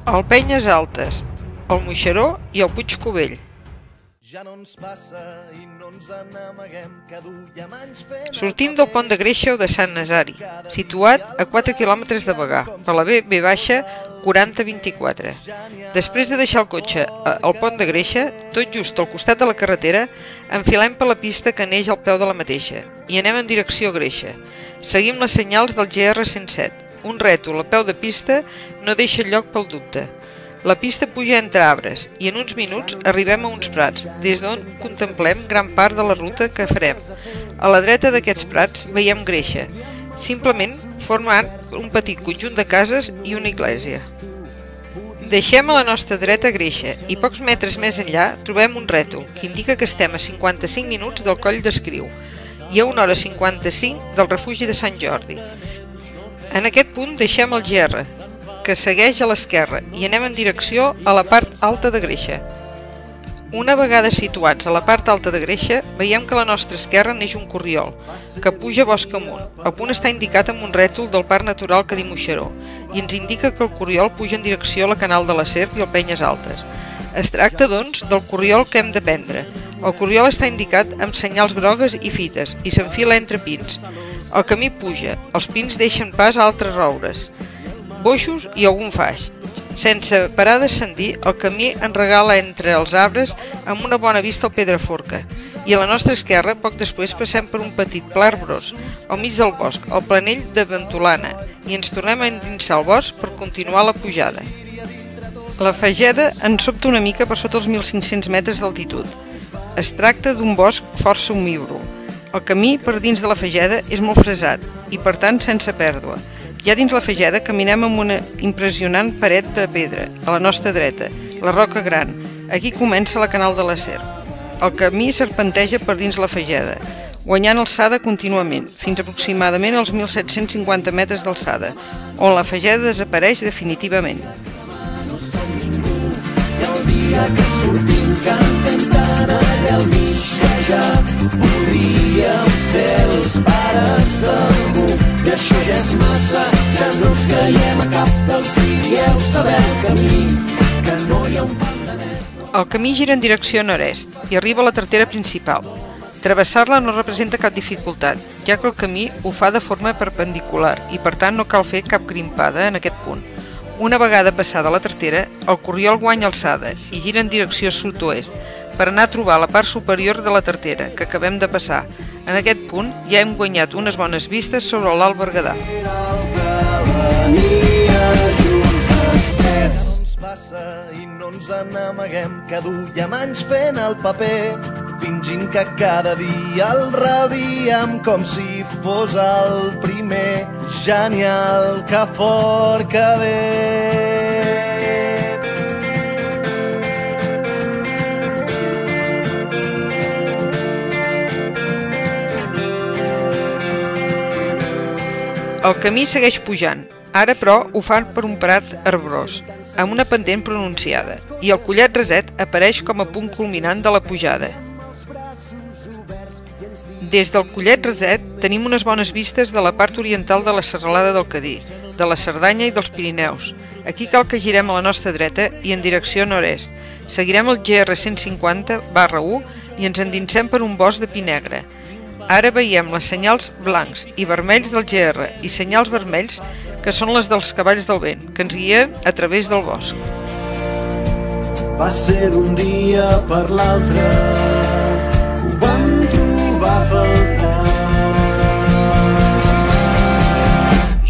el Penyes Altes, el Moixeró i el Puig Covell. Sortim del Pont de Greixa o de Sant Nazari, situat a 4 quilòmetres de Bagà, per la B4024. Després de deixar el cotxe al Pont de Greixa, tot just al costat de la carretera, enfilem per la pista que neix al peu de la mateixa i anem en direcció a Greixa. Seguim les senyals del GR107. Un rètol a peu de pista no deixa lloc pel dubte. La pista puja entre arbres i en uns minuts arribem a uns prats, des d'on contemplem gran part de la ruta que farem. A la dreta d'aquests prats veiem Greixa, simplement formant un petit conjunt de cases i una església. Deixem a la nostra dreta Greixa i pocs metres més enllà trobem un rètol que indica que estem a 55 minuts del Coll d'Escriu i a 1 hora 55 del refugi de Sant Jordi. En aquest punt deixem el GR, que segueix a l'esquerra, i anem en direcció a la part alta de Greixa. Una vegada situats a la part alta de Greixa, veiem que a la nostra esquerra neix un corriol, que puja bosc amunt. El punt està indicat amb un rètol del Parc Natural Cadí Moixeró, i ens indica que el corriol puja en direcció a la Canal de la Serp i el Penyes Altes. Es tracta, doncs, del corriol que hem de prendre. El corriol està indicat amb senyals grogues i fites, i s'enfila entre pins. El camí puja, els pins deixen pas a altres roures, boixos i algun faix. Sense parar d'ascendir, el camí en regala entre els arbres amb una bona vista al Pedraforca, i a la nostra esquerra, poc després, passem per un petit pla arbrós, al mig del bosc, el planell de Ventolana, i ens tornem a endinsar al bosc per continuar la pujada. La Fageda ens sobta una mica per sota els 1.500 metres d'altitud. Es tracta d'un bosc força omnívor. El camí per dins de la Fageda és molt fresat i, per tant, sense pèrdua. Ja dins la Fageda caminem amb una impressionant paret de pedra, a la nostra dreta, la Roca Gran. Aquí comença la Canal de la Serp. El camí serpenteja per dins la Fageda, guanyant alçada contínuament, fins aproximadament als 1.750 metres d'alçada, on la Fageda desapareix definitivament. El dia que sortim cantem tant allà al mig que ja podríem ser els pares d'algú. I això ja és massa, ja no ens caiem a cap dels Pirineus, saber el camí, que no hi ha un pam de net. El camí gira en direcció nord-est i arriba a la tartera principal. Travessar-la no representa cap dificultat, ja que el camí ho fa de forma perpendicular i per tant no cal fer cap grimpada en aquest punt. Una vegada passada la tartera, el corriol guanya alçada i gira en direcció sud-oest per anar a trobar la part superior de la tartera que acabem de passar. En aquest punt ja hem guanyat unes bones vistes sobre l'Alt Berguedà. I no ens n'amaguem, que duiem anys fent el paper, fingint que cada dia el rebíem com si fos el primer. Genial, que fort que ve! El camí segueix pujant, ara però ho fan per un prat arbrós, amb una pendent pronunciada, i el Collet Raset apareix com a punt culminant de la pujada. Des del Collet Raset tenim unes bones vistes de la part oriental de la serralada del Cadí, de la Cerdanya i dels Pirineus. Aquí cal que girem a la nostra dreta i en direcció nord-est. Seguirem el GR150/1 i ens endinsem per un bosc de pi negre. Ara veiem les senyals blancs i vermells del GR i senyals vermells que són les dels cavalls del vent, que ens guien a través del bosc. Va ser d'un dia per l'altre, ho vam trobar a faltar.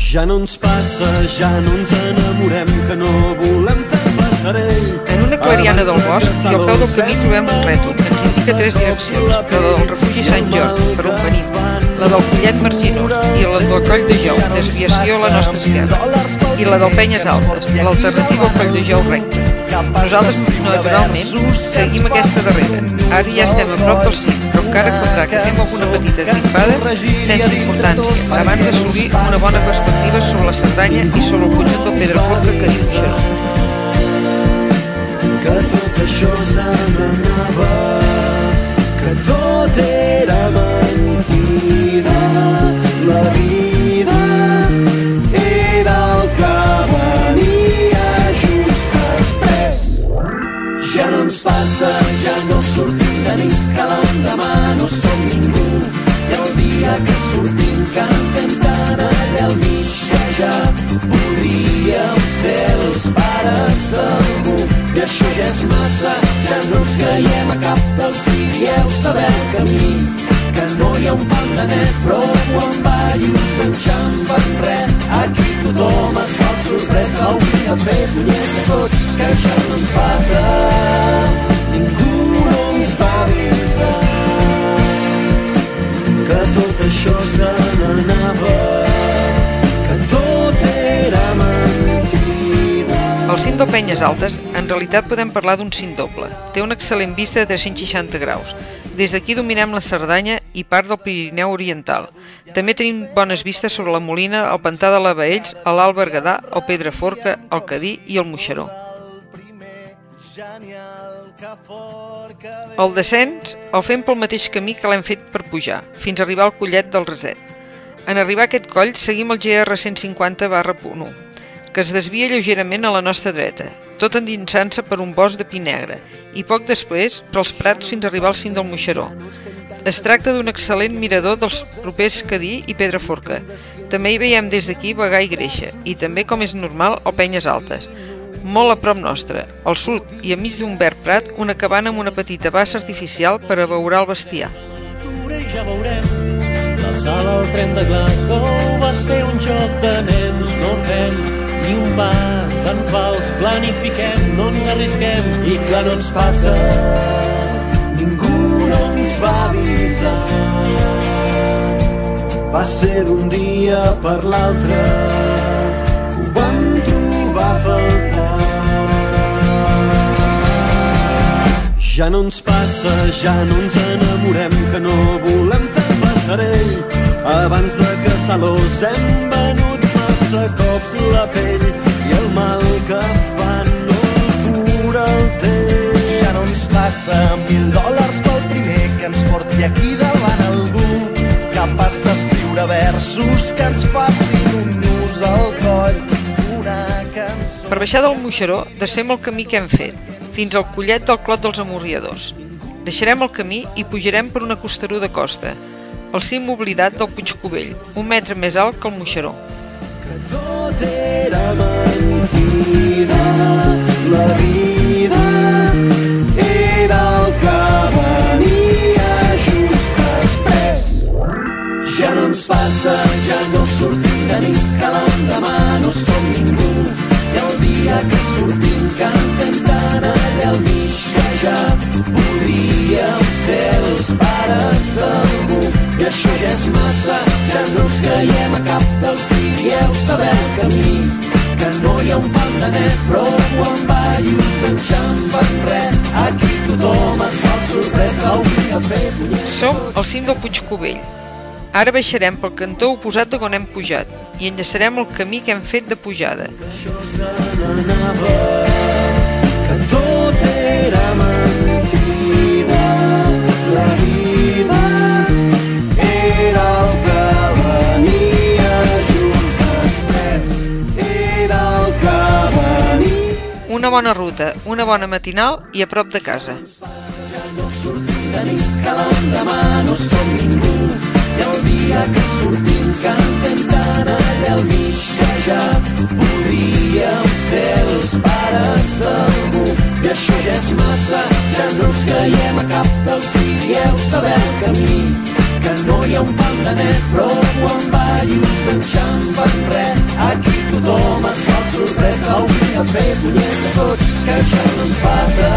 Ja no ens passa, ja no ens enamorem, que no volem fer passarell. En una clariana del bosc i al peu del camí trobem un rètol que ens indica 3 direccions, la del refugi Sant Jordi, per on venim, la del Collet Marginós i la del Coll de Jou, desviació a la nostra esquerra, i la del Penyes Altes, l'alternativa al Coll de Jou recte. Nosaltres, naturalment, seguim aquesta darrera. Ara ja estem a prop del cim, però encara caldrà que fem alguna petita grimpada sense importància, abans d'assolir una bona perspectiva sobre la Cerdanya i sobre el conjunt del Pedraforca que diu Moixeró. Que tot això se n'anava, que tot era mentida, la vida era el que venia just dia que sortim cantem tant allà al mig que ja podríem ser els pares d'algú. I això ja és massa, ja no ens caiem a cap dels Pirineus saber el camí, que no hi ha un pam de net, prou amb ballos enxampen res. Aquí tothom es fa el sorprès, hauria de fer punyeta tots, que ja no ens passa. Ningú no ens va avisar que tot això se n'anava, que tot era mentida. El cim del Penyes Altes, en realitat podem parlar d'un cim doble. Té una excel·lent vista de 360 graus. Des d'aquí dominem la Cerdanya i part del Pirineu Oriental. També tenim bones vistes sobre la Molina, el Pantà de la Baells, l'Alt Berguedà, el Pedraforca, el Cadí i el Moixeró. El descens el fem pel mateix camí que l'hem fet per pujar, fins a arribar al collet del Raset. En arribar a aquest coll seguim el GR 150/1, que es desvia lleugerament a la nostra dreta, tot endinsant-se per un bosc de pi negre, i poc després per als prats fins a arribar al cim del Moixeró. Es tracta d'un excel·lent mirador dels propers Cadí i Pedraforca. També hi veiem des d'aquí Bagà i Greixa, i també, com és normal, el Penyes Altes. Molt a prop nostre, al sud i enmig d'un verd prat, una cabana amb una petita bassa artificial per abeurar el bestiar. Ja veurem, la sala al tren de Glasgow va ser un joc de nens, no fem ni un pas en fals, planifiquem, no ens arrisquem, i clar no ens passa, ningú no ens va avisar. Va ser d'un dia per l'altre, ho vam trobar a faltar. Ja no ens passa, ja no ens enamorem, que no volem fer passarell. Abans de caçar-los hem venut massa cops la pell, i el mal que fa no cura el temps. Ja no ens passa, $1.000 pel primer que ens porti aquí davant algú, capaç d'escriure versos que ens facin un nus al coll, una cançó. Per baixar del Moixeró desfem el camí que hem fet, fins al collet del Clot dels Amorriadors. Deixarem el camí i pujarem per una costeruda costa, el cim oblidat del Puigcubell, 1 metre més alt que el Moixeró. Que tot era mentida, la vida era el que venia just després. Ja no ens passa, ja no sortim de nit, que l'endemà no som ningú, i el dia que sortim cantem tant allà al mig que ja podríem ser els pares d'algú. I això ja és massa, ja no ens caiem a cap dels Pirineus saber el camí, que no hi ha un pam de net, prou amb ballos enxampen res. Aquí tothom es fa el sorprès, hauria de fer punyeta. Som al cim del Puigcubell. Ara baixarem pel cantó oposat d'on hem pujat i enllaçarem el camí que hem fet de pujada. Que això se n'anava, que tot era mentida, la vida era el que venia just després, era el que venia. Una bona ruta, una bona matinal i a prop de casa. Ja no sortim de nit, que l'endemà no som ningú, i el dia que sortim cantem tant allà al mig que ja podríem ser els pares d'algú. I això ja és massa, ja no ens caiem a cap dels Pirineus saber el camí, que no hi ha un pam de net, prou amb ballos enxampen res. Aquí tothom es fa el sorprès, hauria de fer punyeta tots, que ja no ens passa.